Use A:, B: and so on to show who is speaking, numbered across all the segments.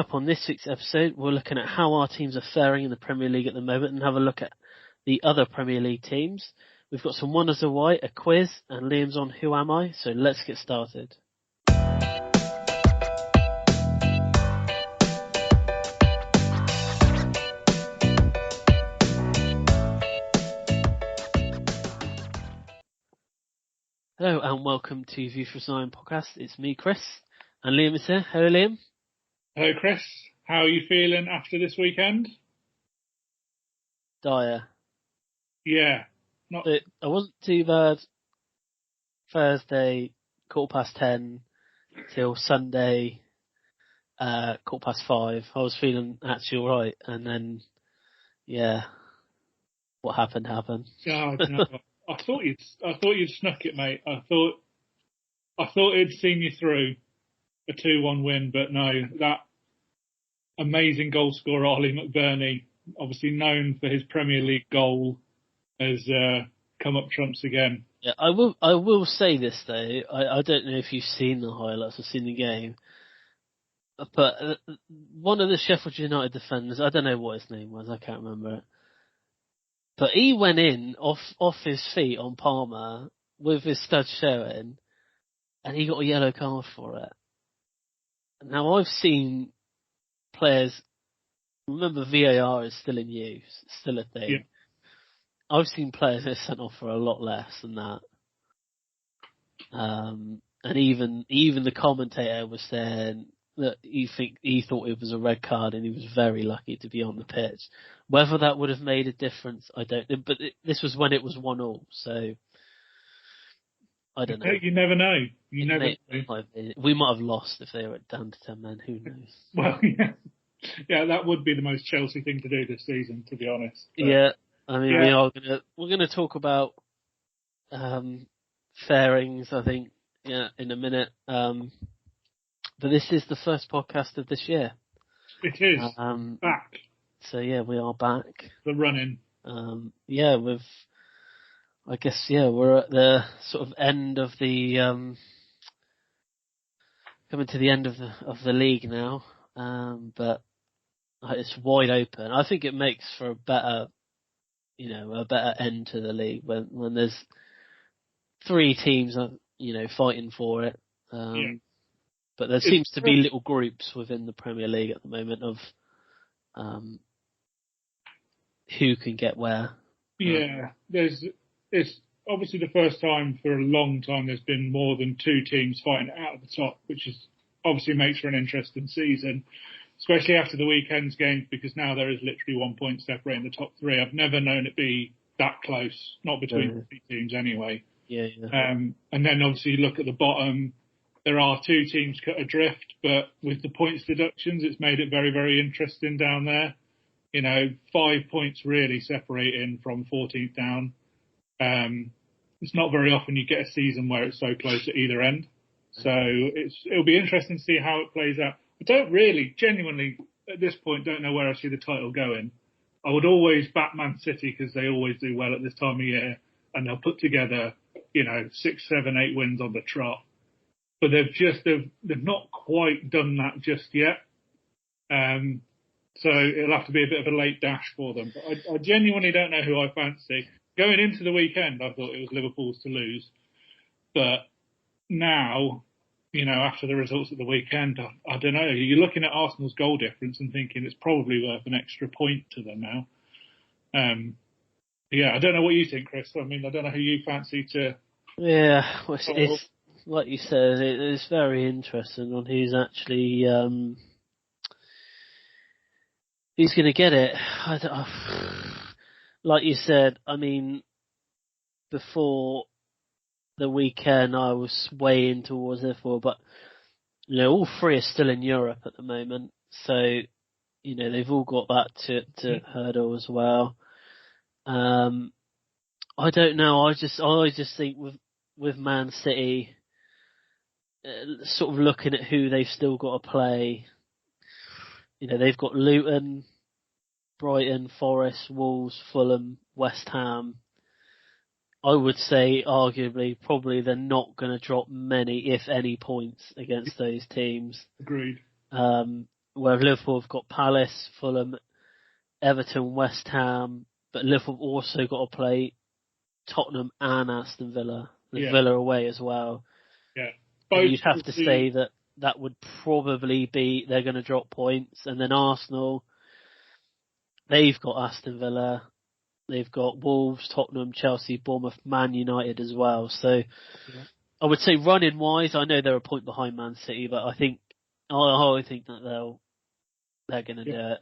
A: Up on this week's episode, we're looking at how our teams are faring in the Premier League at the moment and have a look at the other Premier League teams. We've got some Wonders of White, a quiz, and Liam's on Who Am I? So let's get started. Hello and welcome to View from Zion podcast. It's me, Chris, and Liam is here. Hello, Liam.
B: Hello, Chris. How are you feeling after this weekend?
A: Dire.
B: Yeah.
A: I wasn't too bad Thursday, 10:15, till Sunday, 5:15. I was feeling actually alright, and then, yeah, what happened.
B: Oh, no. I thought you'd snuck it, mate. I thought it'd seen you through a 2-1 win, but no, that amazing goal scorer Ollie McBurney, obviously known for his Premier League goal, has come up trumps again.
A: Yeah, I will say this though. I don't know if you've seen the highlights or seen the game, but one of the Sheffield United defenders, I don't know what his name was, I can't remember it, but he went in off his feet on Palmer with his stud showing, and he got a yellow card for it. Now I've seen players. Remember, VAR is still in use, still a thing.
B: Yeah.
A: I've seen players that are sent off for a lot less than that. And even the commentator was saying that he thought it was a red card and he was very lucky to be on the pitch. Whether that would have made a difference, I don't know. But this was when it was 1-1, so I don't know.
B: You never know. You never know.
A: We might have lost if they were down to 10 men. Who knows?
B: Well, yeah, that would be the most Chelsea thing to do this season, to be honest. But,
A: yeah, I mean, we're gonna talk about fairings, I think, in a minute. But this is the first podcast of this year.
B: It is back.
A: So yeah, we are back.
B: The running.
A: We're at the sort of end of the coming to the end of the league now. But it's wide open. I think it makes for a better end to the league when there's 3 teams, fighting for it. But there seems to be little groups within the Premier League at the moment of who can get where.
B: Yeah, it's obviously the first time for a long time there's been more than 2 teams fighting out of the top, which is obviously makes for an interesting season, especially after the weekend's games, because now there is literally 1 point separating the top 3. I've never known it be that close, not between the 3 teams anyway.
A: Yeah.
B: And then obviously you look at the bottom, there are 2 teams cut adrift, but with the points deductions, it's made it very, very interesting down there. 5 points really separating from 14th down. It's not very often you get a season where it's so close at either end. So it'll be interesting to see how it plays out. I don't really, genuinely, at this point, don't know where I see the title going. I would always back Man City because they always do well at this time of year, and they'll put together, 6, 7, 8 wins on the trot. But they've not quite done that just yet. So it'll have to be a bit of a late dash for them. But I genuinely don't know who I fancy. Going into the weekend, I thought it was Liverpool's to lose. But now, after the results of the weekend, I don't know. You're looking at Arsenal's goal difference and thinking it's probably worth an extra point to them now. I don't know what you think, Chris. I mean, I don't know who you fancy to...
A: Yeah, well, it's like you said, it's very interesting on who's actually... who's going to get it? Like you said, I mean, before the weekend, I was swaying towards Liverpool, but all 3 are still in Europe at the moment, so they've all got that to hurdle as well. I don't know. I just think with Man City, sort of looking at who they've still got to play. They've got Luton, Brighton, Forest, Wolves, Fulham, West Ham. I would say, arguably, probably they're not going to drop many, if any, points against those teams.
B: Agreed.
A: where Liverpool have got Palace, Fulham, Everton, West Ham, but Liverpool have also got to play Tottenham and Aston Villa. With Villa away as well.
B: Yeah.
A: You'd have to say that would probably be they're going to drop points, and then Arsenal, they've got Aston Villa, they've got Wolves, Tottenham, Chelsea, Bournemouth, Man United as well. So I would say running wise, I know they're a point behind Man City, but I think that they're going to do it.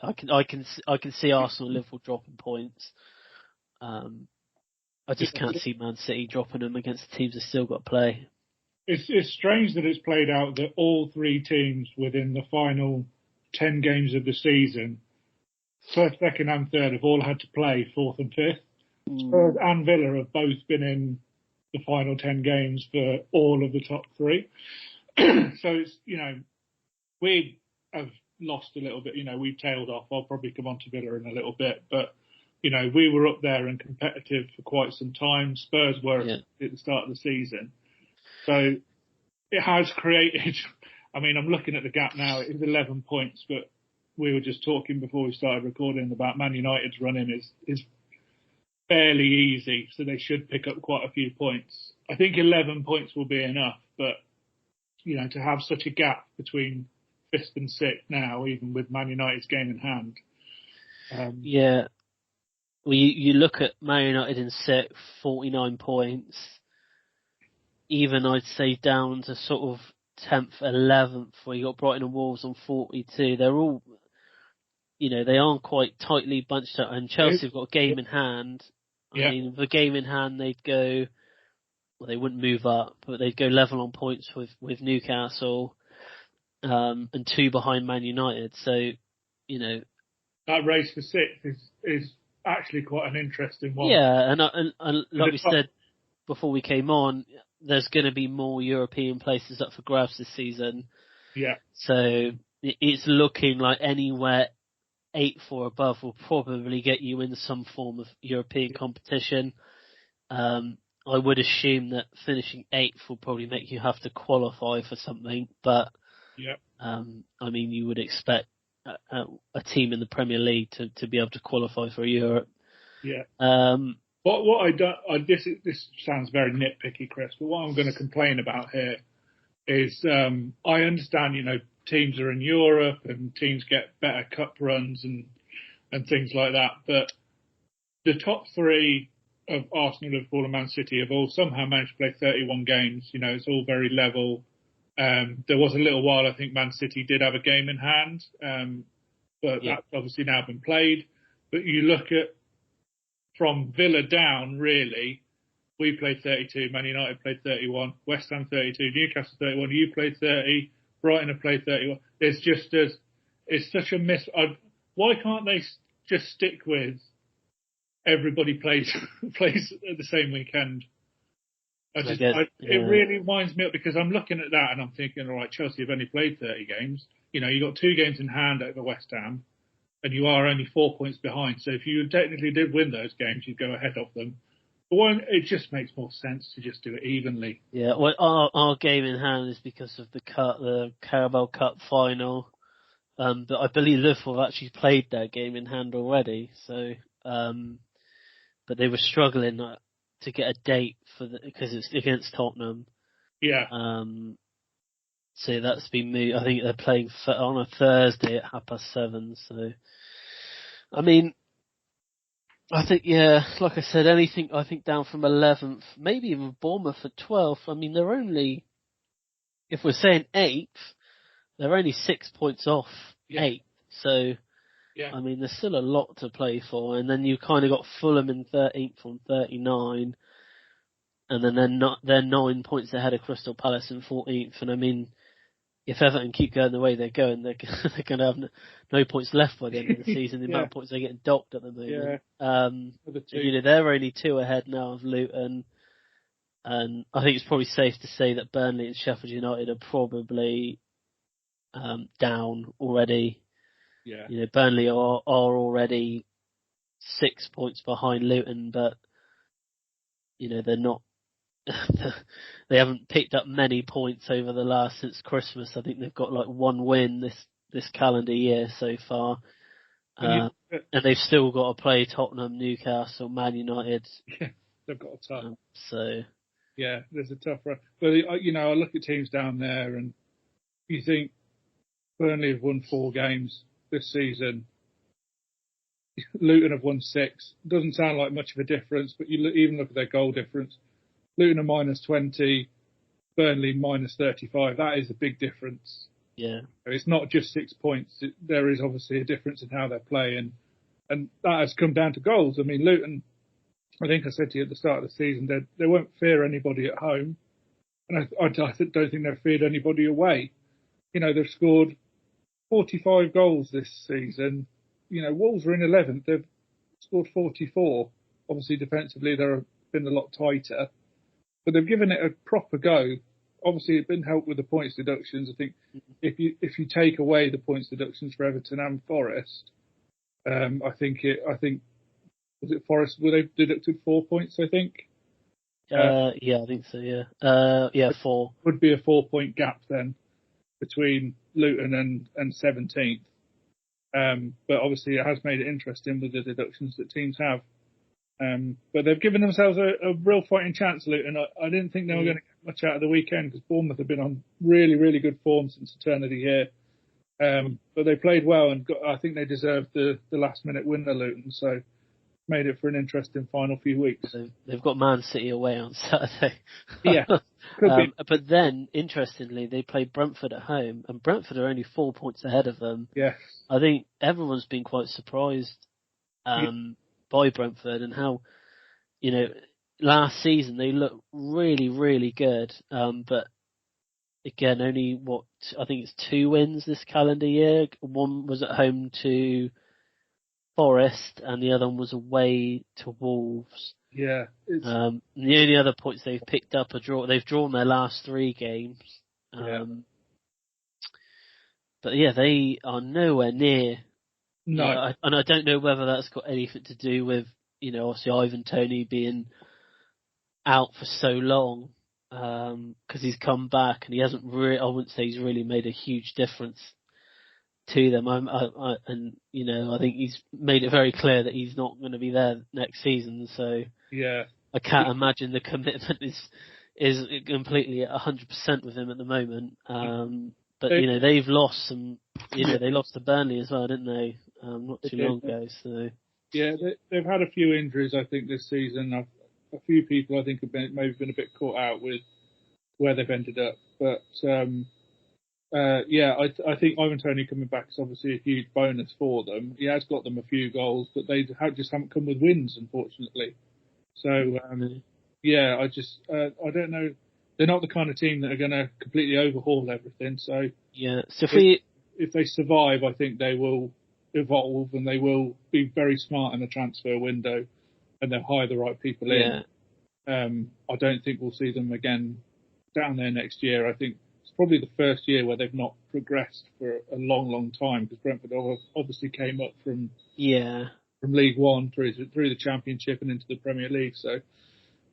A: I can see Arsenal, Liverpool dropping points. I just can't see Man City dropping them against the teams they've still got to play.
B: It's strange that it's played out that all three teams within the final 10 games of the season, first, second and third, have all had to play fourth and fifth. Spurs and Villa have both been in the final 10 games for all of the top three. So it's, we have lost a little bit. We've tailed off. I'll probably come on to Villa in a little bit, but we were up there and competitive for quite some time. Spurs were at the start of the season. So it has created, I'm looking at the gap now, it is 11 points, but we were just talking before we started recording about Man United's running is fairly easy, so they should pick up quite a few points. I think 11 points will be enough, but, to have such a gap between fifth and sixth now, even with Man United's game in hand.
A: Well, you look at Man United in sixth, 49 points. Even I'd say down to sort of 10th, 11th, where you got Brighton and Wolves on 42. They're all, they aren't quite tightly bunched up. And Chelsea have got a game in hand. I mean, the game in hand, they'd go, well, they wouldn't move up, but they'd go level on points with Newcastle, and 2 behind Man United. So,
B: that race for sixth is actually quite an interesting one.
A: Yeah, and like we said before we came on, there's going to be more European places up for grabs this season.
B: Yeah.
A: So it's looking like anywhere 8th or above will probably get you in some form of European competition. I would assume that finishing 8th will probably make you have to qualify for something, but you would expect a team in the Premier League to be able to qualify for Europe.
B: Yeah. What I do, this sounds very nitpicky, Chris, but what I'm going to complain about here is I understand, teams are in Europe and teams get better cup runs and things like that, but the top three of Arsenal, Liverpool and Man City have all somehow managed to play 31 games. It's all very level. There was a little while, I think Man City did have a game in hand, but that's obviously now been played. But you look at from Villa down, really, we played 32, Man United played 31, West Ham 32, Newcastle 31, you played 30, Brighton have played 31. It's such a miss. Why can't they just stick with everybody plays at the same weekend? It really winds me up because I'm looking at that and I'm thinking, all right, Chelsea have only played 30 games. You got 2 games in hand over West Ham, and you are only 4 points behind. So if you technically did win those games, you'd go ahead of them. But it just makes more sense to just do it evenly.
A: Yeah, well, our game in hand is because of the Carabao Cup final. But I believe Liverpool have actually played their game in hand already. So, but they were struggling to get a date because it's against Tottenham.
B: Yeah.
A: So that's been moved. I think they're playing on a Thursday at 7:30. So, I think, like I said, anything, I think down from 11th, maybe even Bournemouth at 12th. They're only, if we're saying 8th, they're only 6 points off 8th. So, there's still a lot to play for. And then you kind of got Fulham in 13th on 39. And then they're 9 points ahead of Crystal Palace in 14th. And if Everton keep going the way they're going, they're going to have no points left by the end of the season. The amount of points they're getting docked at the moment. They're only 2 ahead now of Luton, and I think it's probably safe to say that Burnley and Sheffield United are probably down already.
B: Yeah.
A: Burnley are already 6 points behind Luton, but they're not. They haven't picked up many points over the since Christmas. I think they've got like 1 win this calendar year so far.
B: And
A: And they've still got to play Tottenham, Newcastle, Man United.
B: yeah, they've got a tough.
A: So
B: yeah, there's a tough run. But I look at teams down there, and you think Burnley have won 4 games this season. Luton have won 6. Doesn't sound like much of a difference, but you even look at their goal difference. Luton are minus 20, Burnley minus 35. That is a big difference.
A: yeah,
B: It's not just 6 points. There is obviously a difference in how they're playing, and that has come down to goals. I mean, Luton, I think I said to you at the start of the season, they won't fear anybody at home, and I don't think they've feared anybody away. They've scored 45 goals this season. Wolves are in 11th. They've scored 44. Obviously, defensively, they've been a lot tighter, but they've given it a proper go. Obviously, it's been helped with the points deductions. I think if you take away the points deductions for Everton and Forest, I think was it Forest? Were they deducted 4 points? I think.
A: yeah, I think so. Yeah, 4
B: would be a 4-point gap then between Luton and 17th. But obviously it has made it interesting with the deductions that teams have. But they've given themselves a real fighting chance, Luton. I didn't think they were going to get much out of the weekend because Bournemouth have been on really, really good form since the turn of the year. But they played well, and I think they deserved the last minute winner, Luton. So made it for an interesting final few weeks.
A: So they've got Man City away on Saturday.
B: Yeah.
A: But then, interestingly, they play Brentford at home, and Brentford are only 4 points ahead of them.
B: Yes.
A: I think everyone's been quite surprised by Brentford and how, last season they looked really, really good. But again, only I think it's 2 wins this calendar year. One was at home to Forest, and the other one was away to Wolves.
B: Yeah.
A: The only other points they've picked up are draw. They've drawn their last 3 games. But yeah, they are nowhere near.
B: No.
A: And I don't know whether that's got anything to do with, obviously Ivan Toney being out for so long, because he's come back and he hasn't really, I wouldn't say he's really made a huge difference to them. I think he's made it very clear that he's not going to be there next season. So
B: yeah,
A: I can't imagine the commitment is completely at 100% with him at the moment. But they've lost some. They lost to Burnley as well, didn't they? Not too long ago. So
B: yeah, they've had a few injuries, I think, this season. A few people I think have maybe been a bit caught out with where they've ended up. But I think Ivan Toney coming back is obviously a huge bonus for them. He has got them a few goals, but they just haven't come with wins, unfortunately. So I don't know. They're not the kind of team that are going to completely overhaul everything. So
A: yeah, so
B: if they survive, I think they will evolve and they will be very smart in the transfer window, and they'll hire the right people in. I don't think we'll see them again down there next year. I think it's probably the first year where they've not progressed for a long, long time, because Brentford obviously came up from League One through the Championship and into the Premier League. So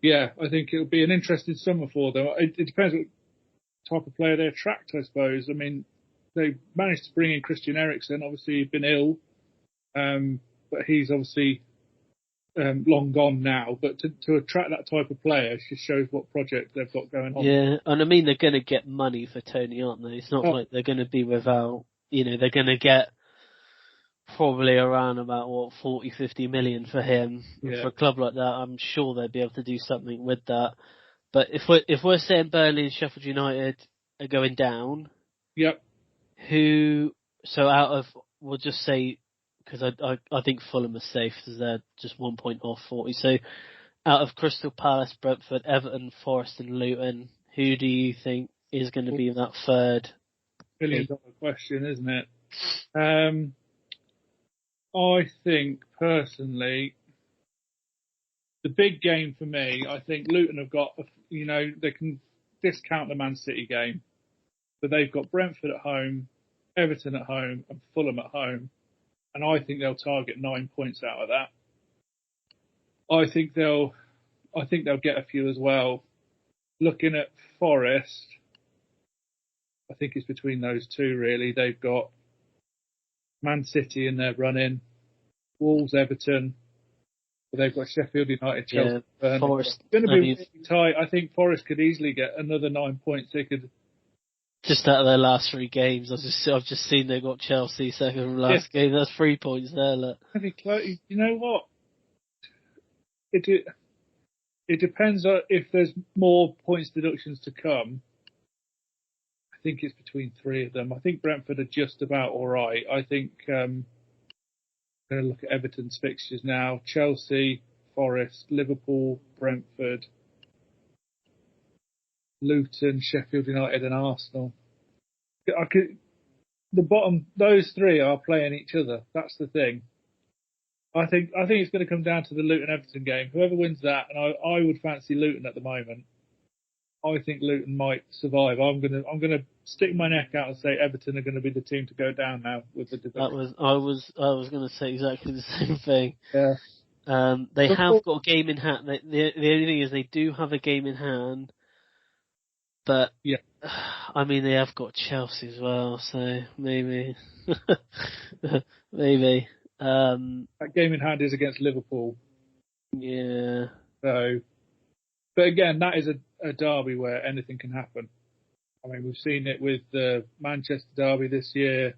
B: yeah, I think it'll be an interesting summer for them. It depends what type of player they attract, I suppose. I mean, they managed to bring in Christian Eriksen. Obviously, he's been ill, but he's obviously long gone now. But to attract that type of player just shows what project they've got going on.
A: Yeah, and I mean, they're going to get money for Toney, aren't they? It's not like they're going to be without. They're going to get probably around about 40-50 million for him.
B: Yeah.
A: For a club like that, I'm sure they'll be able to do something with that. But if we're saying Burnley and Sheffield United are going down,
B: yep.
A: We'll just say, because I think Fulham are safe because they're just 1 point off 40. So out of Crystal Palace, Brentford, Everton, Forest and Luton, who do you think is going to be that third?
B: $1 billion question, isn't it? I think personally, the big game for me, I think Luton have got, they can discount the Man City game, but they've got Brentford at home, Everton at home and Fulham at home. And I think they'll target 9 points out of that. I think they'll get a few as well. Looking at Forest, I think it's between those two really. They've got Man City in their running, Wolves, Everton, but they've got Sheffield United, Chelsea, Burnley.
A: Forest.
B: It's going to be really tight. I think Forest could easily get another 9 points. They could. Just
A: out of their last 3 games, I've just seen they got Chelsea second from last game. That's 3 points there. Look.
B: You know what? It depends on if there's more points deductions to come. I think it's between 3 of them. I think Brentford are just about all right. I think I'm going to look at Everton's fixtures now. Chelsea, Forest, Liverpool, Brentford, Luton, Sheffield United and Arsenal. Those 3 are playing each other. That's the thing. I think it's going to come down to the Luton Everton game. Whoever wins that, and I would fancy Luton at the moment. I think Luton might survive. I'm gonna stick my neck out and say Everton are going to be the team to go down now with the division.
A: I was going to say exactly the same thing.
B: Yeah.
A: They have got a game in hand. The only thing is they do have a game in hand, but
B: yeah.
A: I mean they have got Chelsea as well, so maybe, maybe.
B: That game in hand is against Liverpool.
A: Yeah.
B: So, but again, that is a derby where anything can happen. I mean, we've seen it with the Manchester derby this year.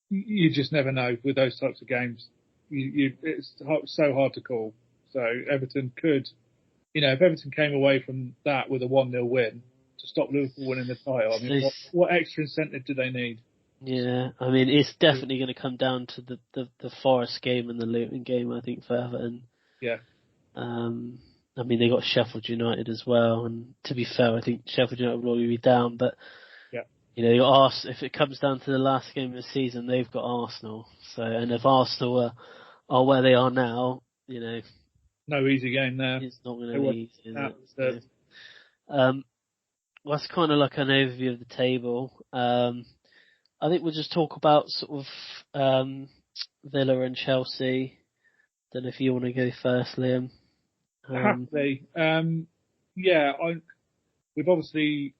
B: You just never know with those types of games. It's so hard to call. So Everton could, if Everton came away from that with a 1-0 win to stop Liverpool winning the title, I mean, what extra incentive do they need?
A: Yeah, I mean, it's definitely going to come down to the Forest game and the Luton game, I think, for Everton.
B: Yeah.
A: I mean, they got Sheffield United as well, and to be fair, I think Sheffield United will probably be down, but,
B: yeah.
A: They got if it comes down to the last game of the season, they've got Arsenal. So, and if Arsenal are where they are now,
B: no easy game there.
A: It's not going to be easy, is it?
B: So.
A: That's kind of like an overview of the table. I think we'll just talk about sort of Villa and Chelsea. Don't know if you want to go first, Liam.
B: Happily. We've obviously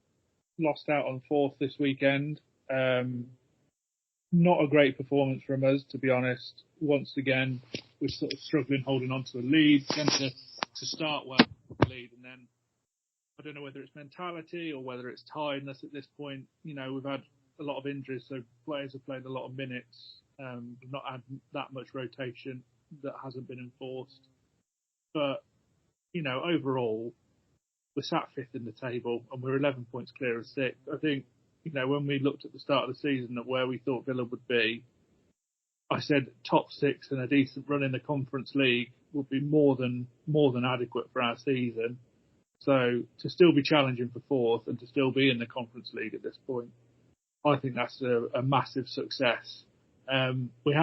B: lost out on 4th this weekend. Not a great performance from us, to be honest. Once again, we're sort of struggling holding on to the lead. Then to start well with the lead, and then I don't know whether it's mentality or whether it's tiredness at this point. We've had a lot of injuries, so players have played a lot of minutes. We've not had that much rotation that hasn't been enforced. But, overall, we're sat 5th in the table and we're 11 points clear of 6th. I think, when we looked at the start of the season at where we thought Villa would be, I said top 6 and a decent run in the Conference League would be more than adequate for our season. So to still be challenging for 4th and to still be in the Conference League at this point, I think that's a massive success. We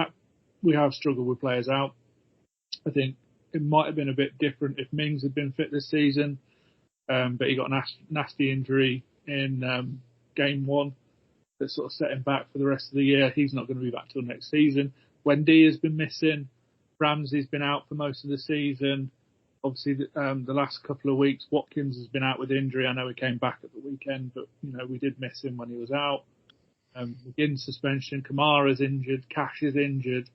B: have struggled with players out. I think it might have been a bit different if Mings had been fit this season, but he got a nasty injury in game 1 that sort of set him back for the rest of the year. He's not going to be back till next season. Wendy has been missing. Ramsey's been out for most of the season. Obviously, the last couple of weeks, Watkins has been out with injury. I know he came back at the weekend, but we did miss him when he was out. McGinn's suspension, Kamara's injured, Cash is injured.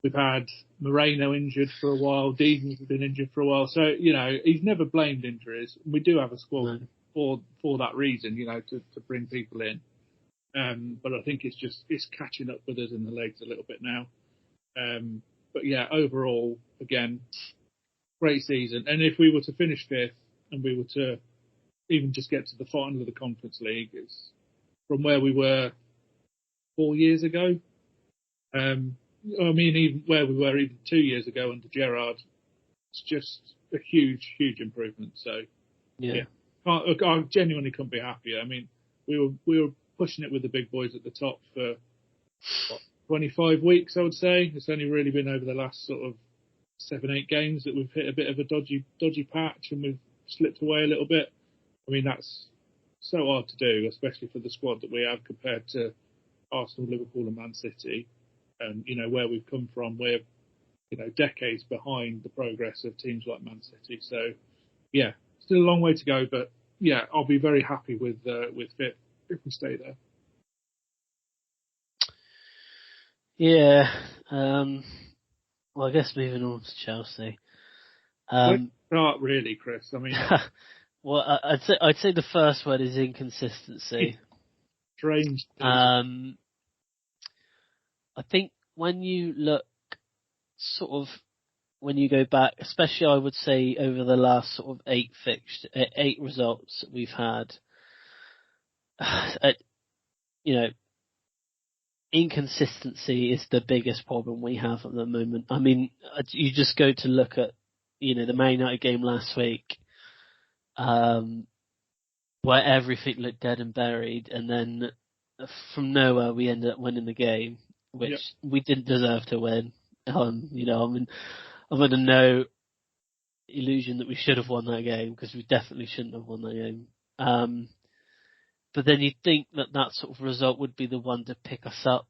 B: We've had Moreno injured for a while. Deegan's been injured for a while. So, he's never blamed injuries. We do have a squad for that reason, to bring people in. But I think it's catching up with us in the legs a little bit now. But yeah, overall, again, great season. And if we were to finish 5th and we were to even just get to the final of the Conference League, it's from where we were 4 years ago. Even where we were even 2 years ago under Gerrard, it's just a huge, huge improvement. So, yeah. I genuinely couldn't be happier. I mean, we were pushing it with the big boys at the top for 25 weeks, I would say. It's only really been over the last sort of 7-8 games that we've hit a bit of a dodgy patch and we've slipped away a little bit. I mean, that's so hard to do, especially for the squad that we have compared to Arsenal, Liverpool and Man City. And, where we've come from, we're, decades behind the progress of teams like Man City. So, yeah, still a long way to go, but yeah, I'll be very happy with 5th if we stay there.
A: Yeah. Well, I guess moving on to Chelsea.
B: Where to start, really, Chris? I mean,
A: Well, I'd say the first word is inconsistency.
B: strange.
A: I think when you look sort of when you go back, especially I would say over the last sort of eight results that we've had, you know, inconsistency is the biggest problem we have at the moment. I mean, you just go to look at, the Man United game last week, where everything looked dead and buried, and then from nowhere we ended up winning the game, which we didn't deserve to win. I'm under no illusion that we should have won that game, because we definitely shouldn't have won that game. But then you'd think that sort of result would be the one to pick us up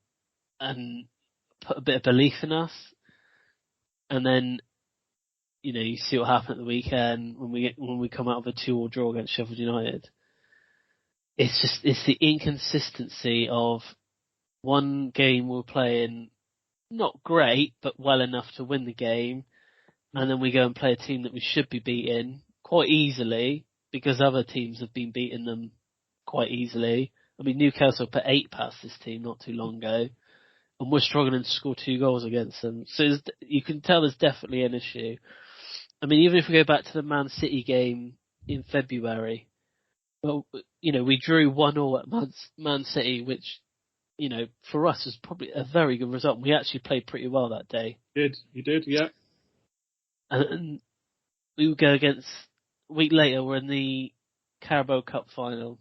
A: and put a bit of belief in us. And then, you see what happened at the weekend when we come out of a 2-2 draw against Sheffield United. It's the inconsistency of one game we're playing not great, but well enough to win the game, and then we go and play a team that we should be beating quite easily, because other teams have been beating them quite easily. I mean, Newcastle put 8 past this team not too long ago, and we're struggling to score 2 goals against them. So you can tell there's definitely an issue. I mean, even if we go back to the Man City game in February, well, we drew 1-1 at Man City, which, for us is probably a very good result. We actually played pretty well that day.
B: You did, yeah.
A: And we would go against, a week later, we're in the Carabao Cup final.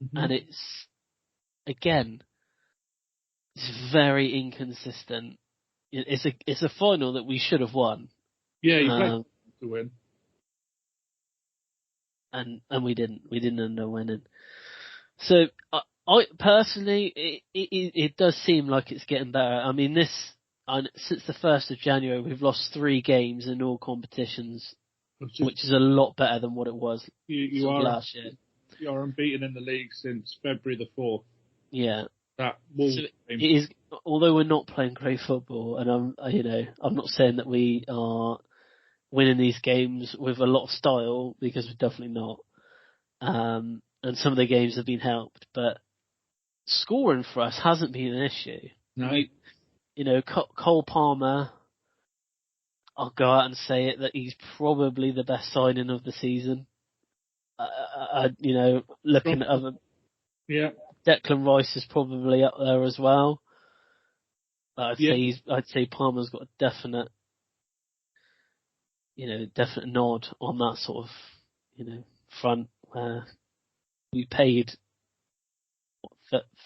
A: Mm-hmm. And it's very inconsistent. It's a final that we should have won.
B: Yeah, you played to win.
A: And we didn't. We didn't end up winning. So I personally, it does seem like it's getting better. I mean, since the 1st of January, we've lost 3 games in all competitions, which is a lot better than what it was last year.
B: You are unbeaten in the league since February the 4th.
A: Yeah.
B: That Wolves game.
A: It is, although we're not playing great football, and I'm not saying that we are winning these games with a lot of style, because we're definitely not. And some of the games have been helped, but scoring for us hasn't been an issue.
B: No.
A: Cole Palmer, I'll go out and say it, that he's probably the best signing of the season. Looking at other, Declan Rice is probably up there as well. But I'd say Palmer's got a definite nod on that sort of, front, where we paid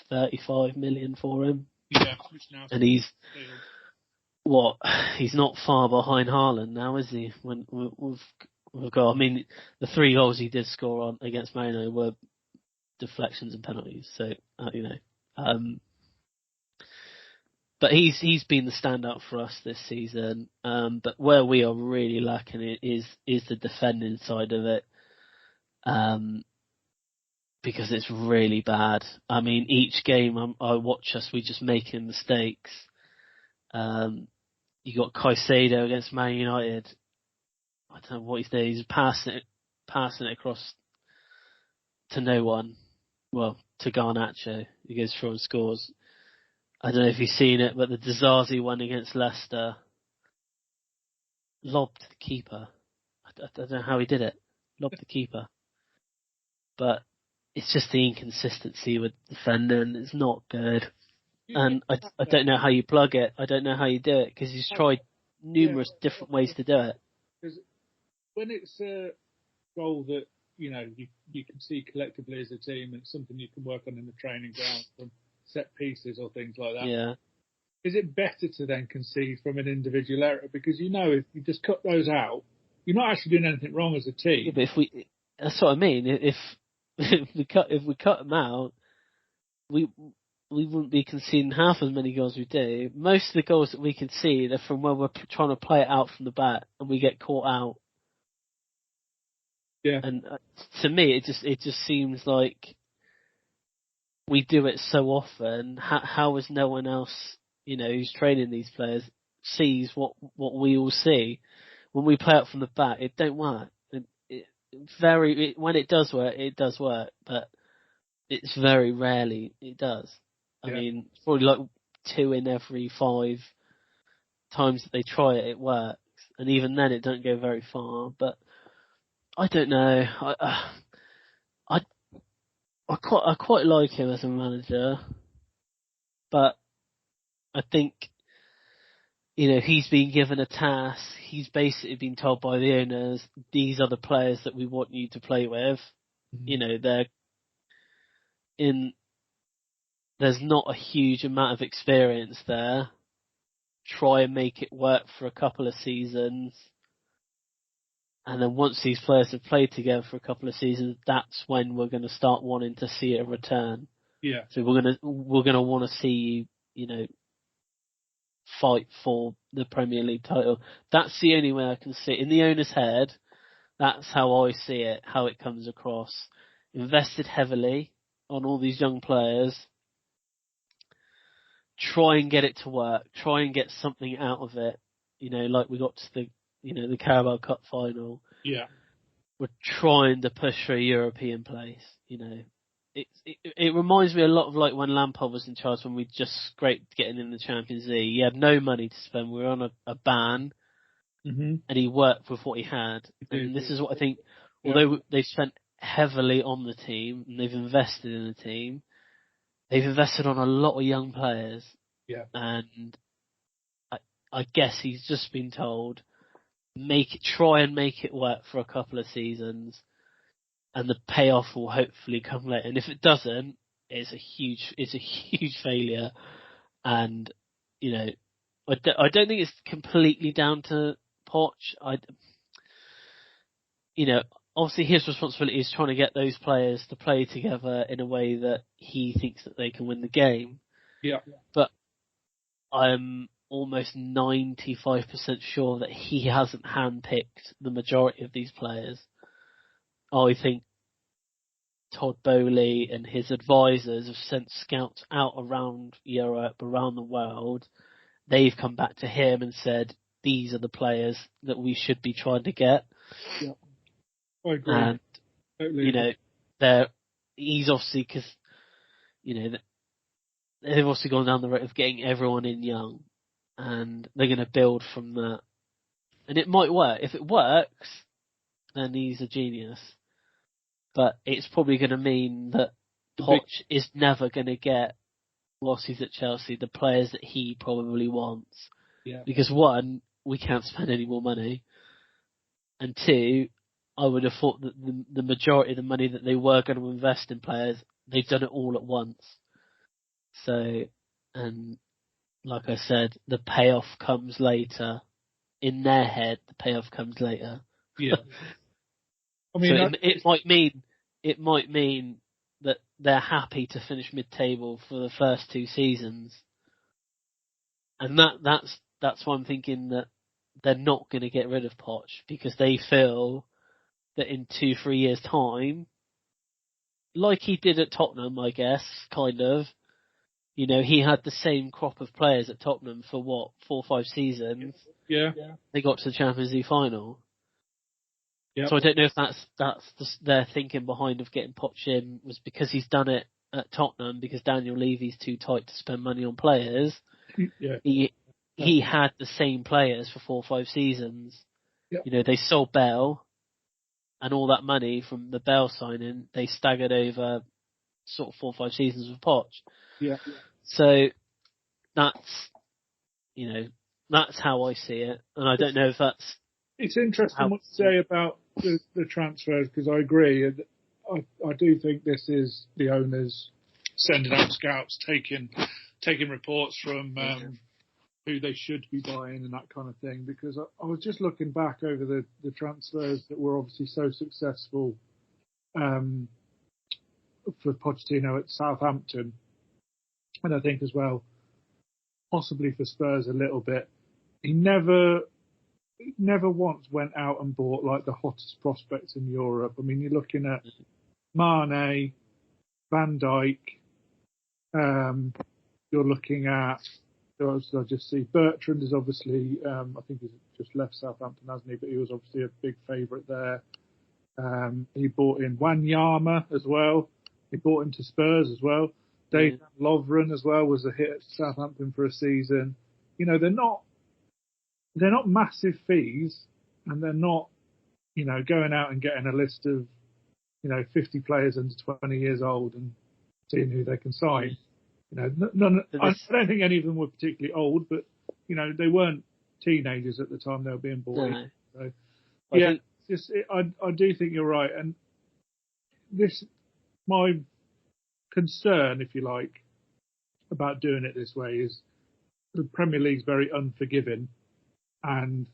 A: 35 million for him.
B: Yeah,
A: and he's not far behind Haaland now, is he? When we've got, I mean, the 3 goals he did score on against Man United were deflections and penalties. So but he's been the standout for us this season. But where we are really lacking is the defending side of it. Because it's really bad. I mean, each game I watch us, we just making mistakes. You got Caicedo against Man United. I don't know what he's doing. He's passing it across to no one. Well, to Garnacho. He goes through and scores. I don't know if you've seen it, but the Dizazi one against Leicester, lobbed the keeper. I don't know how he did it. Lobbed the keeper. But it's just the inconsistency with defending. It's not good. And I don't know how you plug it. I don't know how you do it, because he's tried numerous different ways to do it.
B: Because when it's a goal that, you can see collectively as a team, and it's something you can work on in the training ground from set pieces or things like that.
A: Yeah.
B: Is it better to then concede from an individual error? Because if you just cut those out, you're not actually doing anything wrong as a team.
A: Yeah, but that's what I mean. If we cut them out, we wouldn't be conceding half as many goals we do. Most of the goals that we concede are from where we're trying to play it out from the back and we get caught out.
B: Yeah.
A: And to me, it just seems like we do it so often. How is no one else, who's training these players sees what we all see? When we play up from the back, it don't work. When it does work, but it's very rarely it does. I mean, it's probably like 2 in every 5 times that they try it, it works, and even then, it don't go very far. But I don't know. I quite like him as a manager, but I think he's been given a task. He's basically been told by the owners, these are the players that we want you to play with. They're there's not a huge amount of experience there. Try and make it work for a couple of seasons. And then once these players have played together for a couple of seasons, that's when we're going to start wanting to see a return.
B: Yeah.
A: So we're going to want to see you, fight for the Premier League title. That's the only way I can see it. In the owner's head, that's how I see it, how it comes across. Invested heavily on all these young players. Try and get it to work. Try and get something out of it. Like we got to the Carabao Cup final.
B: Yeah.
A: We're trying to push for a European place. It reminds me a lot of like when Lampard was in charge, when we just scraped getting in the Champions League. He had no money to spend. We were on a ban, and he worked with what he had. And this is what I think. Although they've spent heavily on the team and they've invested in the team, they've invested on a lot of young players.
B: Yeah.
A: And I guess he's just been told, try and make it work for a couple of seasons, and the payoff will hopefully come later. And if it doesn't, it's a huge failure. And I don't think it's completely down to Poch. Obviously his responsibility is trying to get those players to play together in a way that he thinks that they can win the game.
B: Yeah.
A: But I'm almost 95% sure that he hasn't handpicked the majority of these players. I think Todd Bowley and his advisors have sent scouts out around Europe, around the world. They've come back to him and said, these are the players that we should be trying to get.
B: Yeah. I agree.
A: And,
B: totally.
A: He's obviously, because, they've also gone down the road of getting everyone in young, and they're going to build from that. And it might work. If it works, then he's a genius. But it's probably going to mean that Poch is never going to get, whilst he's at Chelsea, the players that he probably wants.
B: Yeah.
A: Because 1, we can't spend any more money. And 2, I would have thought that the majority of the money that they were going to invest in players, they've done it all at once. So, and like I said, the payoff comes later. In their head, the payoff comes later.
B: Yeah. I mean,
A: so it might mean that they're happy to finish mid-table for the first 2 seasons, and that's why I'm thinking that they're not going to get rid of Poch, because they feel that in 2-3 years' time, like he did at Tottenham, I guess, kind of. He had the same crop of players at Tottenham for 4 or 5 seasons.
B: Yeah.
A: They got to the Champions League final.
B: Yep.
A: So I don't know if that's their thinking behind of getting Poch in, was because he's done it at Tottenham, because Daniel Levy's too tight to spend money on players.
B: Yeah.
A: He had the same players for 4 or 5 seasons.
B: Yep.
A: They sold Bell, and all that money from the Bell signing, they staggered over sort of 4 or 5 seasons with Poch.
B: Yeah.
A: So that's how I see it, and I don't know if that's.
B: It's interesting what you say about the transfers, because I agree. I do think this is the owners sending out scouts, taking reports from who they should be buying and that kind of thing. Because I was just looking back over the transfers that were obviously so successful for Pochettino at Southampton, and I think as well, possibly for Spurs a little bit. He never once went out and bought like the hottest prospects in Europe. I mean, you're looking at Mane, Van Dijk, You're looking at, I just see Bertrand is obviously, I think he's just left Southampton, hasn't he? But he was obviously a big favourite there. He bought in Wanyama as well. He bought him to Spurs as well. Dave Lovren as well was a hit at Southampton for a season. You know, they're not massive fees, and they're not, you know, going out and getting a list of, 50 players under 20 years old and seeing who they can sign. I don't think any of them were particularly old, but, they weren't teenagers at the time they were being bought in. So, I do think you're right. And my concern, if you like, about doing it this way is the Premier League's very unforgiving, and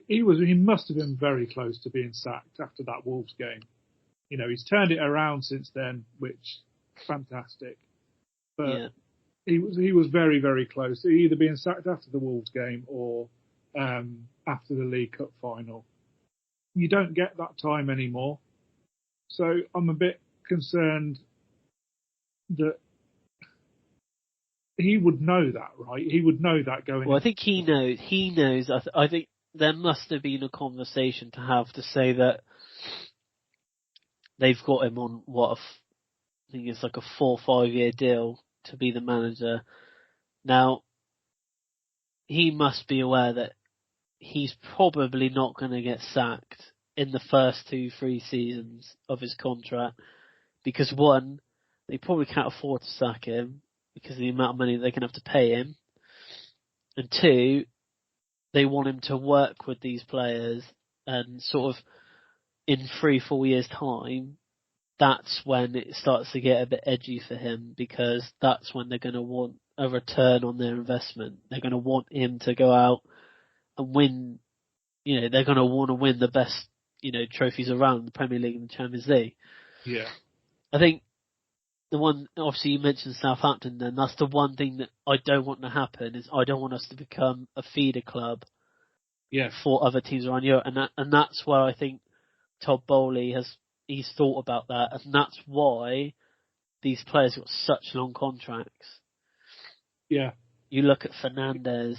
B: he must have been very close to being sacked after that Wolves game. He's turned it around since then, which fantastic. But he was very, very close to either being sacked after the Wolves game or after the League Cup final. You don't get that time anymore. So I'm a bit concerned that he would know that, right? He would know that going.
A: Well, I think he knows. He knows. I think there must have been a conversation to have to say that they've got him on I think it's like a 4 or 5 year deal to be the manager. Now, he must be aware that he's probably not going to get sacked in the first 2-3 seasons of his contract because one, they probably can't afford to sack him because of the amount of money they're going to have to pay him, and two, they want him to work with these players, and sort of in 3-4 years' time, that's when it starts to get a bit edgy for him, because that's when they're going to want a return on their investment. They're going to want him to go out and win. They're going to want to win the best, trophies around the Premier League and the Champions League.
B: Yeah.
A: I think the one, obviously you mentioned Southampton then, that's the one thing that I don't want to happen, is I don't want us to become a feeder club for other teams around Europe. And that's where I think Todd Bowley he's thought about that, and that's why these players got such long contracts.
B: Yeah.
A: You look at Fernandes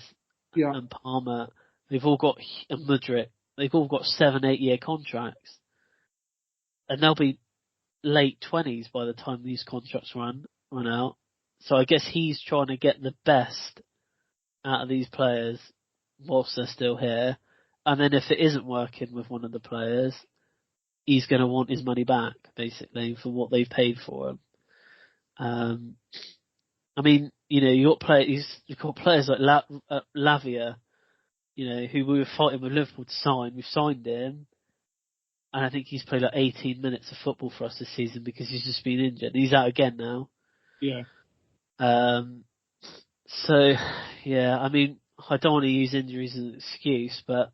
A: and Palmer, they've all got, and Mudryk, they've all got 7-8 year contracts. And they'll be late 20s by the time these contracts run out. So I guess he's trying to get the best out of these players whilst they're still here. And then if it isn't working with one of the players, he's going to want his money back, basically, for what they've paid for him. I mean, you've got players like Lavia, who we were fighting with Liverpool to sign. We've signed him, and I think he's played like 18 minutes of football for us this season because he's just been injured. He's out again now.
B: Yeah.
A: So, yeah, I mean, I don't want to use injuries as an excuse, but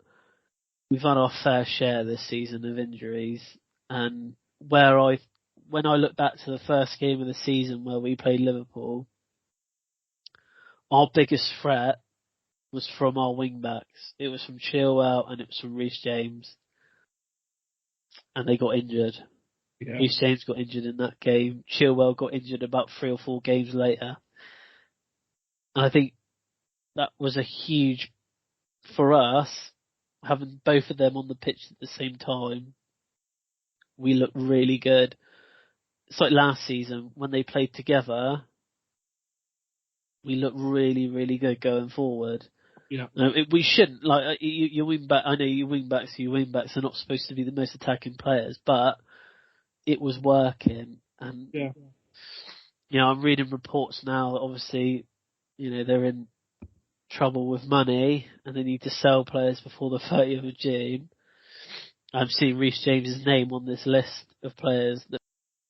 A: we've had our fair share this season of injuries, and when I look back to the first game of the season where we played Liverpool, our biggest threat was from our wing backs. It was from Chilwell and it was from Reece James, and they got injured. Yeah. Reece James got injured in that game. Chilwell got injured about 3 or 4 games later. And I think that was a huge, for us, having both of them on the pitch at the same time, we looked really good. It's like last season, when they played together, we looked really, really good going forward.
B: Yeah.
A: We shouldn't, your wing back, I know your wing backs are not supposed to be the most attacking players, but it was working. And, I'm reading reports now that obviously, they're in trouble with money and they need to sell players before the 30th of June. I'm seeing Reece James' name on this list of players that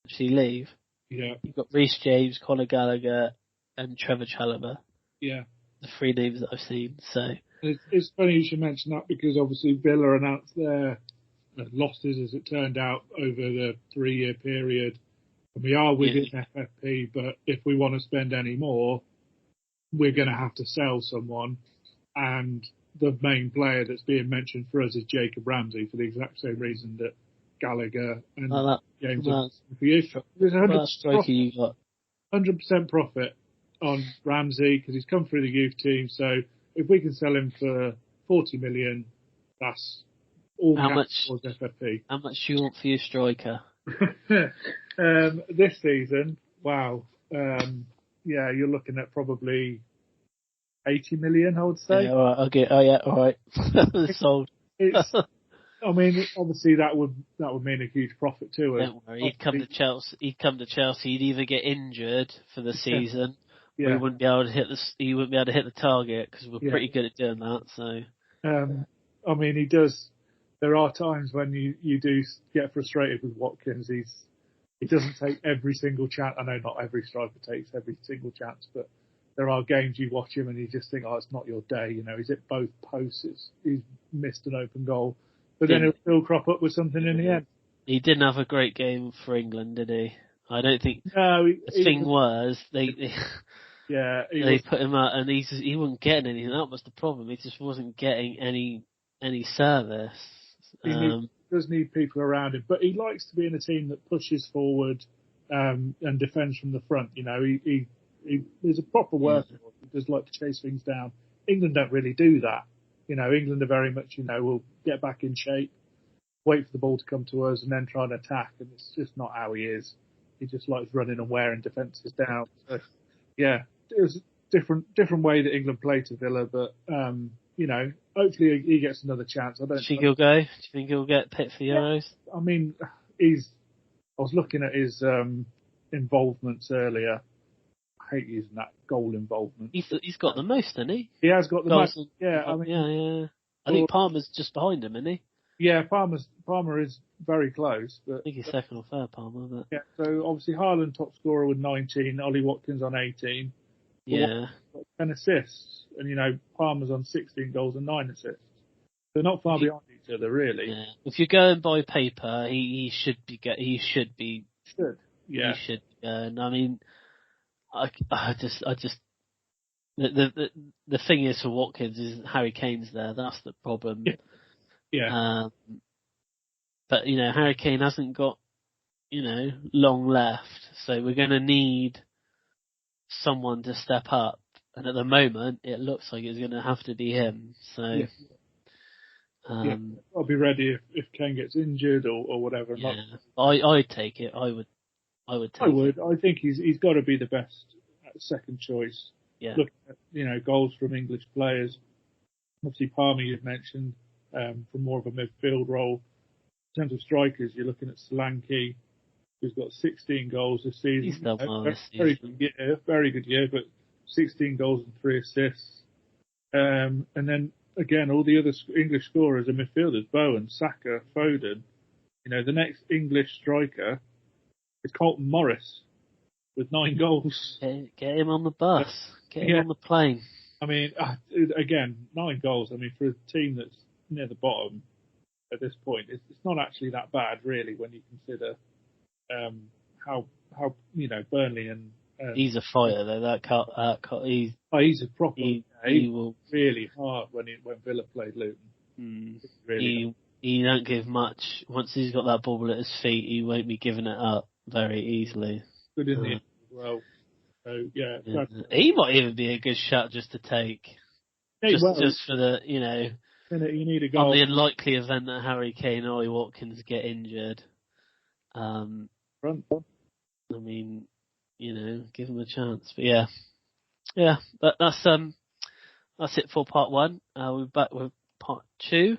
A: actually leave.
B: Yeah.
A: You've got Reece James, Conor Gallagher, and Trevor Chalobah.
B: Yeah.
A: The 3 names that I've seen. So
B: it's funny you should mention that, because obviously Villa announced their losses, as it turned out, over the 3-year period. And we are within FFP, but if we want to spend any more, we're going to have to sell someone. And the main player that's being mentioned for us is Jacob Ramsey, for the exact same reason that Gallagher and James are for you.
A: First striker you got.
B: 100% profit on Ramsey because he's come through the youth team. So if we can sell him for 40 million, that's all cash towards FFP.
A: How much do you want for your striker?
B: This season, wow. Yeah, you're looking at probably 80 million, I would say.
A: Yeah, all right. Okay. Oh yeah, all right. Sold.
B: I mean, obviously that would mean a huge profit to us.
A: Don't worry. He'd come to Chelsea. He'd either get injured for the season, or he wouldn't be able to hit the target because we're pretty good at doing that. So.
B: I mean, he does. There are times when you do get frustrated with Watkins. He doesn't take every single chance. I know not every striker takes every single chance, but there are games you watch him and you just think, oh, it's not your day. You know, he's at both posts. He's missed an open goal, but then he'll still crop up with something in the end. He
A: didn't have a great game for England, did he? I don't think.
B: No.
A: The thing was they put him out and he wasn't getting anything. That was the problem. He just wasn't getting any service.
B: He does need people around him, but he likes to be in a team that pushes forward and defends from the front. You know, he's a proper worker. He does like to chase things down. England don't really do that. You know, England are very much, we'll get back in shape, wait for the ball to come to us, and then try and attack. And it's just not how he is. He just likes running and wearing defences down. So, yeah, it was a different way that England play to Villa, but hopefully he gets another chance. I
A: think he'll go? Do you think he'll get picked for Euros?
B: I mean, I was looking at his involvements earlier. I hate using that goal involvement.
A: He's got the most, hasn't he?
B: He has got the most.
A: Yeah, yeah. I think Palmer's just behind him, isn't he?
B: Yeah, Palmer is very close. But
A: I think he's second or third, Palmer. But...
B: Yeah, so obviously Haaland top scorer with 19, Ollie Watkins on 18.
A: Yeah.
B: 10 assists, and Palmer's on 16 goals and 9 assists. They're not far behind each other, really.
A: Yeah. If you're going by paper, he should be.
B: Should. Yeah.
A: He should. And I mean, I just the thing is for Watkins is Harry Kane's there. That's the problem.
B: Yeah.
A: But Harry Kane hasn't got long left, so we're going to need someone to step up. And at the moment, it looks like it's going to have to be him. So.
B: I'll be ready if Kane gets injured or whatever.
A: Yeah. I'd take it. I would.
B: I think he's got to be the best second choice.
A: Yeah.
B: Looking at goals from English players. Obviously, Palmer you've mentioned from more of a midfield role. In terms of strikers, you're looking at Solanke, who's got 16 goals this season.
A: He's done well this
B: season. Very good year, but 16 goals and 3 assists. And then again, all the other English scorers are midfielders: Bowen, Saka, Foden. The next English striker is Colton Morris with 9 goals.
A: Get him on the bus. Get him on the plane.
B: I mean, again, 9 goals. I mean, for a team that's near the bottom at this point, it's not actually that bad, really, when you consider how Burnley and
A: he's a fighter though.
B: He's a proper.
A: He will
B: really hard when Villa played Luton.
A: Really he don't give much. Once he's got that ball at his feet, he won't be giving it up very easily.
B: Good in the end as well. So yeah.
A: He might even be a good shot just to take. Just for the
B: you need a goal.
A: On the unlikely event that Harry Kane and Ollie Watkins get injured. I mean, give him a chance. But yeah. But that's it for part 1. We're back with part 2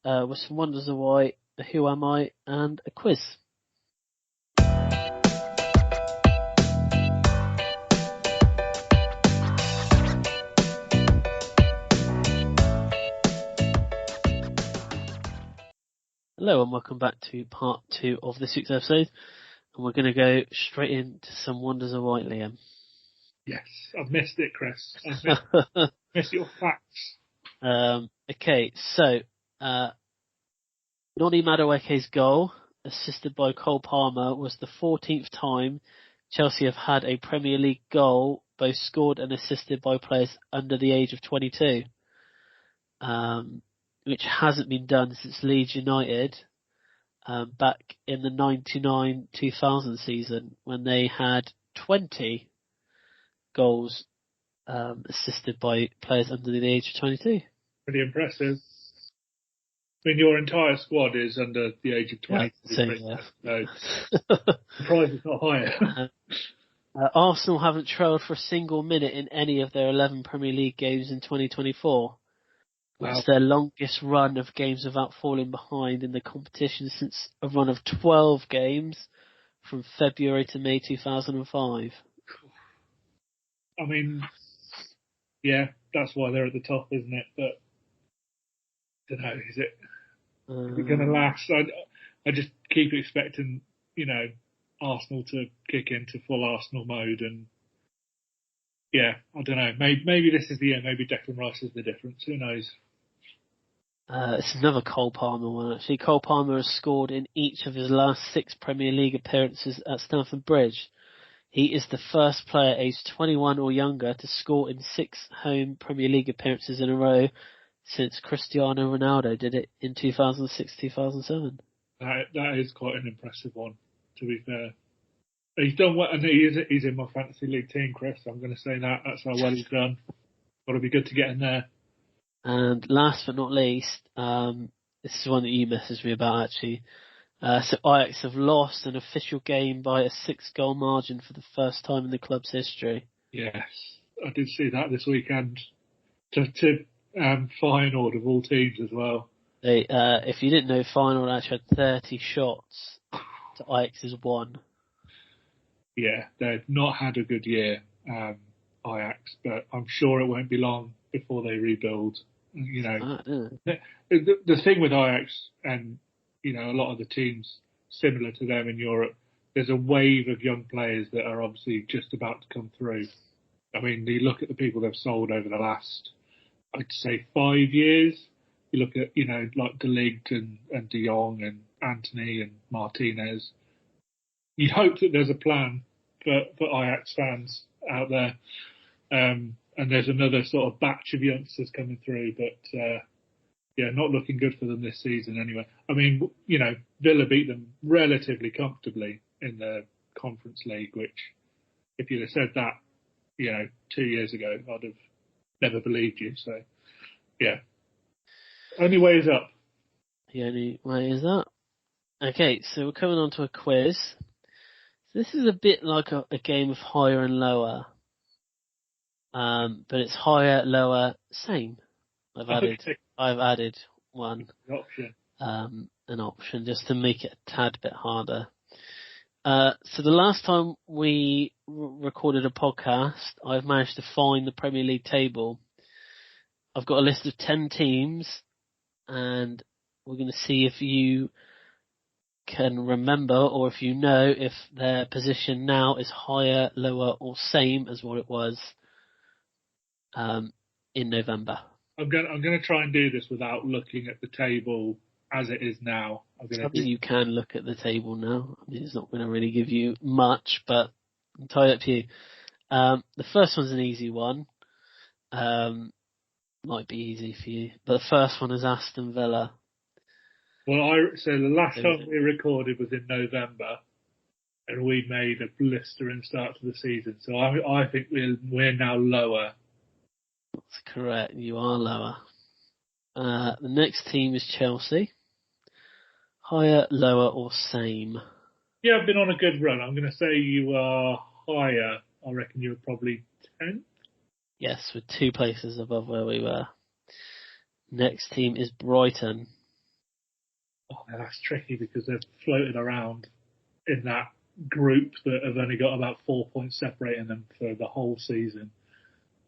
A: with some Wonders of Why, Who Am I, and a quiz. Hello and welcome back to part 2 of this week's episode, and we're going to go straight into some Wonders of White, Liam.
B: Yes, I've missed it, Chris. Missed your facts.
A: Okay, so Noni Madueke's goal, assisted by Cole Palmer, was the 14th time Chelsea have had a Premier League goal, both scored and assisted by players under the age of 22. Which hasn't been done since Leeds United back in the 99-2000 season when they had 20 goals assisted by players under the age of 22.
B: Pretty impressive. I mean, your entire squad is under the age of 20.
A: Yeah.
B: So, surprised it's not higher.
A: Arsenal haven't trailed for a single minute in any of their 11 Premier League games in 2024.
B: Wow.
A: It's their longest run of games without falling behind in the competition since a run of 12 games from February to May 2005.
B: I mean, yeah, that's why they're at the top, isn't it? But I don't know, is it going to last? I just keep expecting, Arsenal to kick into full Arsenal mode, and yeah, I don't know. Maybe this is the year. Maybe Declan Rice is the difference. Who knows?
A: It's another Cole Palmer one, actually. Cole Palmer has scored in each of his last 6 Premier League appearances at Stamford Bridge. He is the first player aged 21 or younger to score in 6 home Premier League appearances in a row since Cristiano Ronaldo did it in 2006-2007.
B: That is quite an impressive one, to be fair. He's done well, and he's in my fantasy league team, Chris. I'm going to say that's how well he's done. Got to be good to get in there.
A: And last but not least, this is one that you messaged me about, actually. So Ajax have lost an official game by a 6-goal margin for the first time in the club's history.
B: Yes, I did see that this weekend. To Feyenoord of all teams as well.
A: They, if you didn't know, Feyenoord actually had 30 shots to Ajax's 1.
B: Yeah, they've not had a good year, Ajax, but I'm sure it won't be long before they rebuild. The thing with Ajax and, a lot of the teams similar to them in Europe, there's a wave of young players that are obviously just about to come through. I mean, you look at the people they've sold over the last, I'd say 5 years. You look at, like De Ligt and De Jong and Anthony and Martinez. You hope that there's a plan for Ajax fans out there. And there's another sort of batch of youngsters coming through, but, not looking good for them this season anyway. I mean, Villa beat them relatively comfortably in the Conference League, which if you'd have said that, 2 years ago, I'd have never believed you. So, yeah. Only way is up.
A: The only way is up. Okay, so we're coming on to a quiz. So this is a bit like a game of higher and lower. But it's higher, lower, same. I've added one. An option just to make it a tad bit harder. So the last time we recorded a podcast, I've managed to find the Premier League table. I've got a list of 10 teams, and we're going to see if you can remember, or if you know if their position now is higher, lower, or same as what it was in November.
B: I'm going to try and do this without looking at the table as it is now.
A: You can look at the table now. I mean, it's not going to really give you much, but entirely up to you. The first one's an easy one. Might be easy for you, but the first one is Aston Villa.
B: Well, so the last time we recorded was in November, and we made a blistering start to the season. So I think we're now lower.
A: That's correct. You are lower. The next team is Chelsea. Higher, lower, or same?
B: Yeah, I've been on a good run. I'm going to say you are higher. I reckon you were probably 10th.
A: Yes, with 2 places above where we were. Next team is Brighton.
B: Oh, that's tricky because they've floated around in that group that have only got about 4 points separating them for the whole season.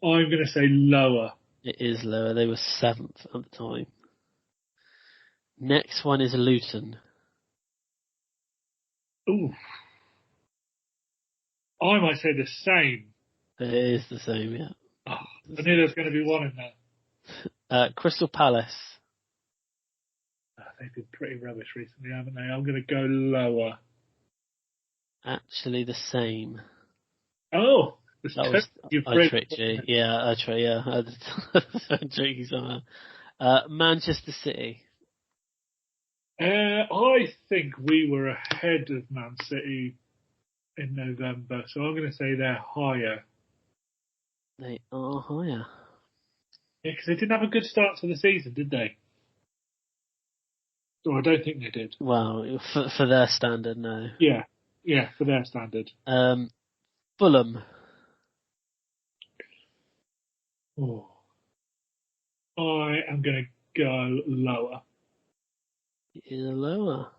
B: I'm going to say lower.
A: It is lower. They were 7th at the time. Next one is Luton.
B: Ooh. I might say the same.
A: It is the same, yeah.
B: Oh, I knew there was going to be one in there.
A: Crystal Palace.
B: They've been pretty rubbish recently, haven't they? I'm going to go lower.
A: Actually, the same.
B: Oh,
A: I tricked you. Yeah, I tricked you. I tricked you somehow. Manchester City.
B: I think we were ahead of Man City in November, so I'm going to say they're higher.
A: They are higher.
B: Yeah, because they didn't have a good start to the season, did they? Or I don't think they did.
A: Well, for their standard, no.
B: Yeah, for their standard.
A: Fulham.
B: Oh. I am going to go lower.
A: Lower.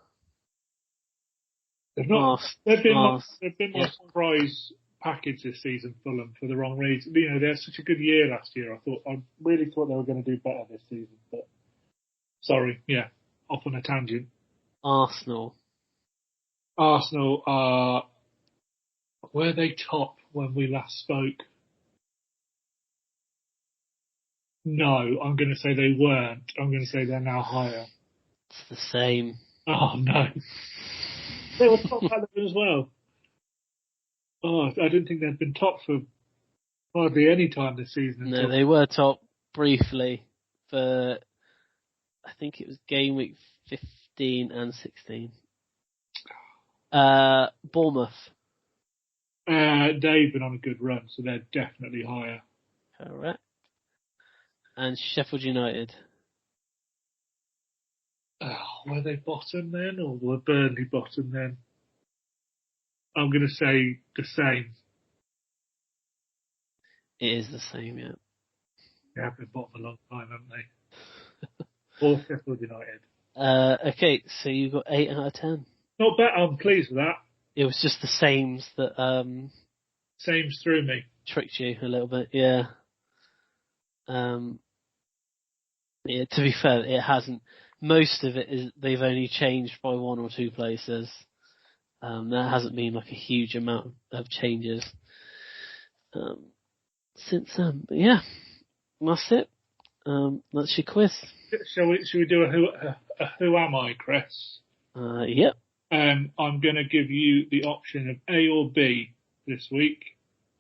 B: They've not.
A: Arse.
B: They've been my
A: Yeah.
B: surprise package this season, Fulham, for the wrong reason. You know, they had such a good year last year. I really thought they were going to do better this season, but sorry, yeah, off on a tangent.
A: Arsenal.
B: Arsenal are, were they top when we last spoke? No, I'm going to say they weren't. I'm going to say they're now higher.
A: It's the same.
B: Oh no, they were top at them as well. Oh, I didn't think they'd been top for hardly any time this season.
A: No, they were top briefly for, I think it was game week 15 and 16. Bournemouth.
B: They've been on a good run, so they're definitely higher.
A: Correct. And Sheffield United.
B: Were they bottom then, or were Burnley bottom then? I'm going to say the same.
A: It is the same, yeah.
B: They have been bottom a long time, haven't they? Or Sheffield United.
A: Okay, so you got 8 out of 10.
B: Not bad. I'm pleased with that.
A: It was just the sames that
B: Same's through me.
A: tricked you a little bit, yeah. Yeah, to be fair, it hasn't. Most of it is they've only changed by 1 or 2 places. There hasn't been like a huge amount of changes since then. But yeah, that's it. That's your quiz.
B: Shall we do a who am I, Chris?
A: Yep.
B: I'm going to give you the option of A or B this week.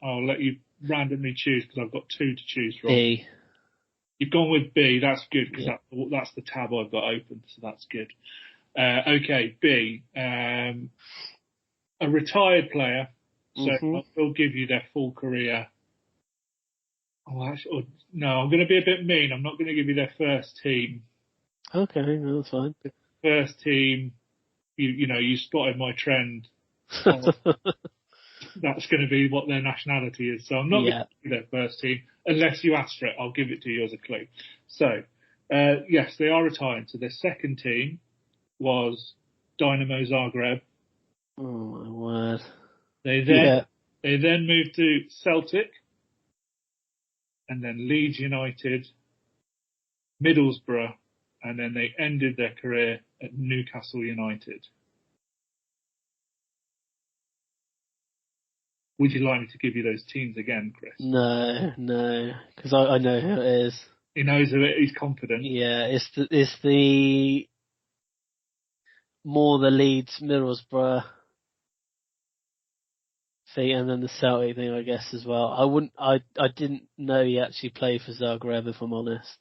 B: I'll let you randomly choose because I've got 2 to choose from.
A: B.
B: You've gone with B. That's good because
A: Yeah.
B: that's the tab I've got open, so that's good. Okay, B. A retired player, so I will give you their full career. No, I'm going to be a bit mean. I'm not going to give you their first team.
A: Okay, no, that's fine.
B: First team, you spotted my trend. That's going to be what their nationality is. So I'm not going to give you their first team unless you ask for it. I'll give it to you as a clue. So, yes, they are retired. So their second team was Dynamo Zagreb.
A: Oh my word.
B: They then moved to Celtic, and then Leeds United, Middlesbrough, and then they ended their career at Newcastle United. Would you like me to give you those teams again, Chris?
A: No, because I know who it is.
B: He knows of it. He's confident.
A: Yeah, it's the more the Leeds Middlesbrough thing, and then the Celtic thing, I guess, as well. I didn't know he actually played for Zagreb, if I'm honest.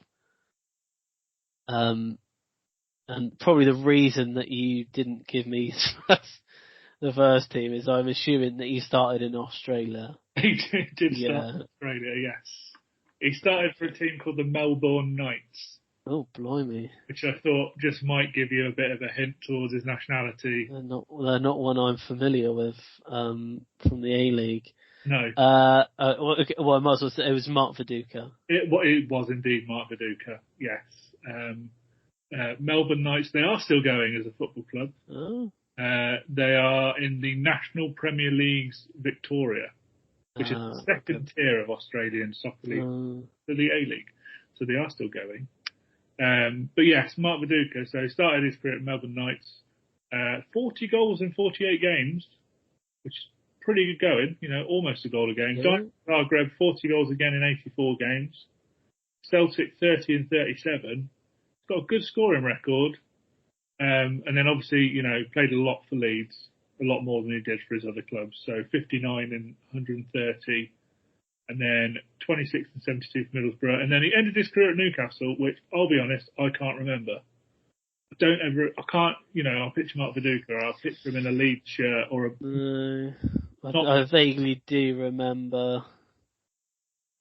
A: And probably the reason that you didn't give me the first team is I'm assuming that he started in Australia.
B: He did start in Australia, yes. He started for a team called the Melbourne Knights.
A: Oh, blimey.
B: Which I thought just might give you a bit of a hint towards his nationality.
A: They're not one I'm familiar with from the A-League.
B: No.
A: Well, I might as well say it was Mark Viduka.
B: It was indeed Mark Viduka, yes. Melbourne Knights, they are still going as a football club.
A: Oh.
B: They are in the National Premier League's Victoria, which is the second tier of Australian Soccer League, the A-League. So they are still going. But yes, Mark Viduka, so he started his career at Melbourne Knights. 40 goals in 48 games, which is pretty good going, almost a goal a game.
A: Yeah.
B: Zagreb, 40 goals again in 84 games. Celtic, 30 and 37. He's got a good scoring record. And then obviously, played a lot for Leeds, a lot more than he did for his other clubs. So 59 and 130. And then 26 and 72 for Middlesbrough. And then he ended his career at Newcastle, which, I'll be honest, I can't remember. I'll picture Mark Viduka, I'll picture him in a Leeds shirt or a...
A: I vaguely do remember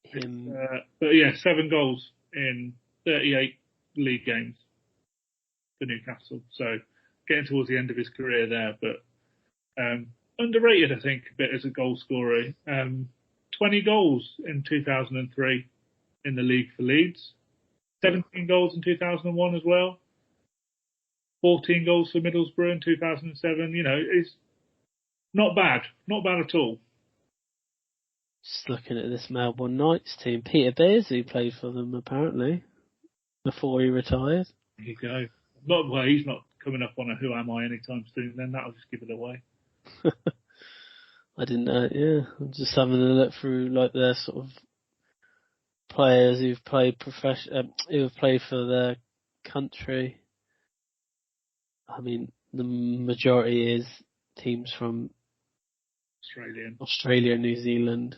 A: him.
B: But yeah, 7 goals in 38 league games for Newcastle. So getting towards the end of his career there, but underrated, I think, a bit as a goal scorer. 20 goals in 2003 in the league for Leeds. 17 goals in 2001 as well. 14 goals for Middlesbrough in 2007. You know, it's not bad. Not bad at all.
A: Just looking at this Melbourne Knights team, Peter Beardsley played for them apparently before he retired.
B: There you go. Well, he's not coming up on a Who Am I anytime soon. Then that'll just give it away.
A: I didn't know. Yeah, I'm just having a look through like their sort of players who've played who've played for their country. I mean, the majority is teams from Australia, New Zealand,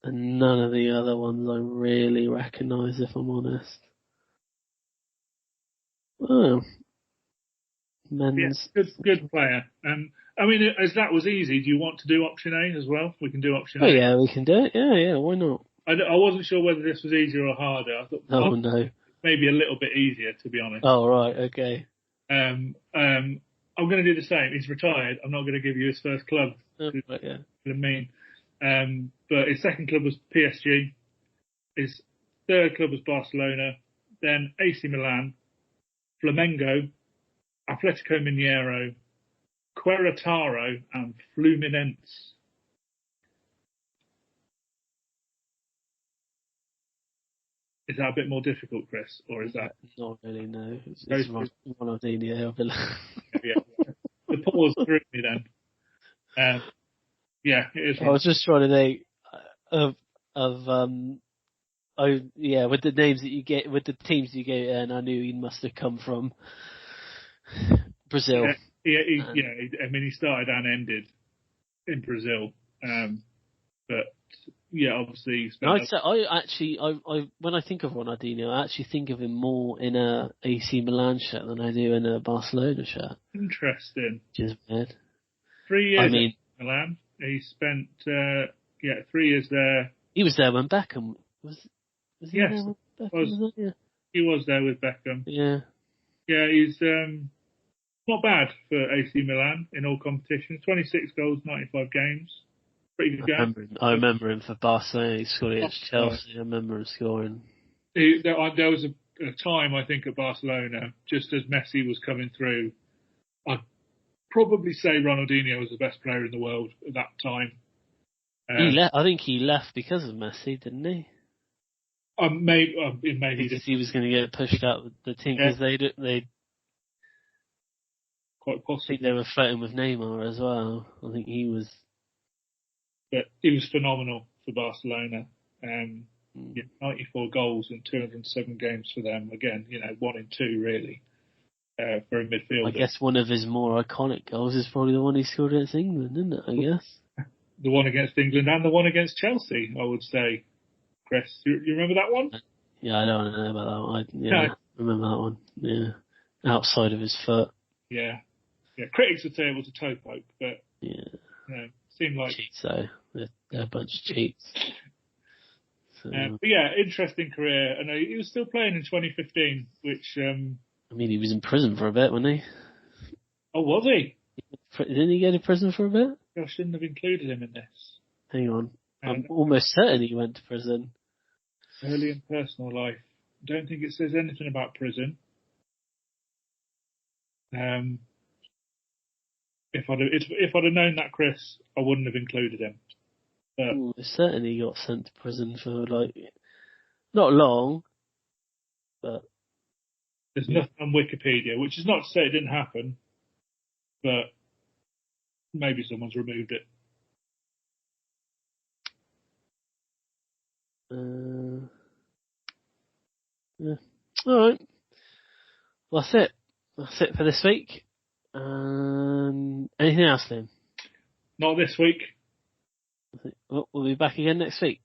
A: and none of the other ones I really recognise, if I'm honest. Oh, men's.
B: Yeah, good player. I mean, as that was easy, do you want to do option A as well? We can do option A.
A: Oh yeah, we can do it. Yeah, why not?
B: I wasn't sure whether this was easier or harder. I thought,
A: no.
B: Maybe a little bit easier, to be honest.
A: Oh right, okay.
B: I'm going to do the same. He's retired. I'm not going to give you his first club.
A: Right, yeah.
B: Mean. But his second club was PSG. His third club was Barcelona. Then AC Milan, Flamengo, Atletico Mineiro, Querétaro, and Fluminense. Is that a bit more difficult, Chris, or is that
A: not really? No, it's Ronaldinho.
B: Yeah. The pause threw me then. Yeah, it is.
A: I was just trying to think with the names that you get, with the teams you gave, and I knew he must have come from Brazil.
B: Yeah, I mean, he started and ended in Brazil, but yeah, obviously.
A: I'd say I when I think of Ronaldinho, I actually think of him more in a AC Milan shirt than I do in a Barcelona shirt.
B: Interesting.
A: Which is weird.
B: 3 years in Milan. He spent 3 years there.
A: He was there when Beckham was. Was he
B: yes,
A: there when Beckham was there?
B: He was there with Beckham.
A: Yeah.
B: Yeah, he's not bad for AC Milan in all competitions. 26 goals, 95 games. Pretty good game.
A: I remember him for Barcelona. He scored against Chelsea. I remember him scoring.
B: There was a time, I think, at Barcelona, just as Messi was coming through, I'd probably say Ronaldinho was the best player in the world at that time.
A: I think he left because of Messi, didn't he?
B: Maybe
A: because he was going to get pushed out of the team because they
B: quite possibly.
A: I think they were flirting with Neymar as well. I think he was.
B: But he was phenomenal for Barcelona. 94 goals in 207 games for them. Again, 1 in 2 really for a midfielder. I
A: guess one of his more iconic goals is probably the one he scored against England, isn't it? I guess
B: the one against England and the one against Chelsea, I would say. Chris, you remember that one?
A: Yeah, I don't know about that one. I remember that one. Yeah, outside of his foot.
B: Yeah. Critics would say it was a toe poke, but seemed like
A: cheats though. They're a bunch of cheats. So,
B: but yeah, interesting career. And he was still playing in 2015, which
A: I mean, he was in prison for a bit, wasn't he?
B: Oh, was he?
A: Didn't he go to prison for a bit?
B: I shouldn't have included him in this.
A: Hang on, I'm almost certain he went to prison.
B: Early and personal life. I don't think it says anything about prison. If I'd have known that, Chris, I wouldn't have included him. But
A: certainly got sent to prison for not long, but
B: there's nothing on Wikipedia, which is not to say it didn't happen, but maybe someone's removed it.
A: Yeah. All right. Well, that's it. That's it for this week. Anything else, Liam?
B: Not this week.
A: We'll be back again next week.